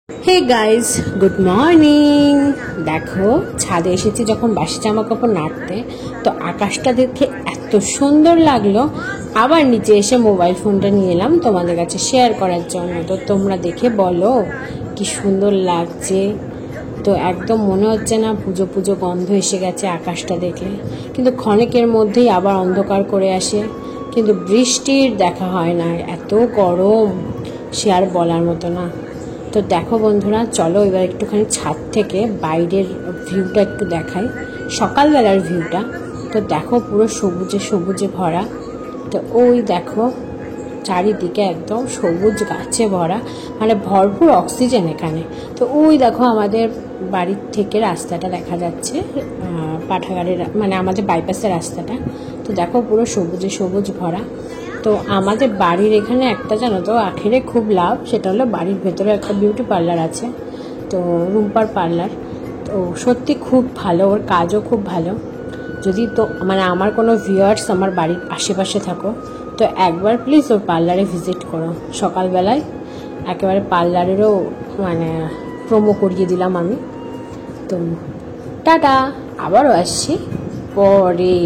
Hey guys, good morning. দেখো, ছাদে এসেছি যখন বাসি জামা কাপড় নাড়তে, তো আকাশটা দেখে এত সুন্দর লাগলো। আবার নিচে এসে মোবাইল ফোনটা নিয়ে এলাম তোমাদের কাছে শেয়ার করার জন্য। তো তোমরা দেখে বলো কি সুন্দর লাগছে। তো একদম মনে হচ্ছে না পুজো পুজো গন্ধ এসে গেছে আকাশটা দেখে। কিন্তু ক্ষণিকের মধ্যেই আবার অন্ধকার করে আসে, কিন্তু বৃষ্টির দেখা হয় না। এত গরম, সে আর বলার মতো না। তো দেখো বন্ধুরা, চলো এবার একটুখানি ছাদ থেকে বাইরের ভিউটা একটু দেখাই, সকালবেলার ভিউটা। তো দেখো পুরো সবুজে সবুজে ভরা। তো ওই দেখো চারিদিকে একদম সবুজ গাছে ভরা, মানে ভরপুর অক্সিজেন এখানে। তো ওই দেখো আমাদের বাড়ির থেকে রাস্তাটা দেখা যাচ্ছে, পাঠাগারের মানে আমাদের বাইপাসের রাস্তাটা। তো দেখো পুরো সবুজে সবুজ ভরা। তো আমাদের বাড়ির এখানে একটা জানো তো আখেরে খুব লাভ, সেটা হলো বাড়ির ভেতরে একটা বিউটি পার্লার আছে, তো রুম্পার পার্লার। তো সত্যি খুব ভালো, ওর কাজও খুব ভালো। যদি তো মানে আমার কোনো ভিউয়ার্স আমার বাড়ির আশেপাশে থাকো, তো একবার প্লিজ ওর পার্লারে ভিজিট করো সকালবেলায়। একেবারে পার্লারেরও মানে প্রোমো করিয়ে দিলাম আমি। তো টাটা, আবারও আসছি পরে।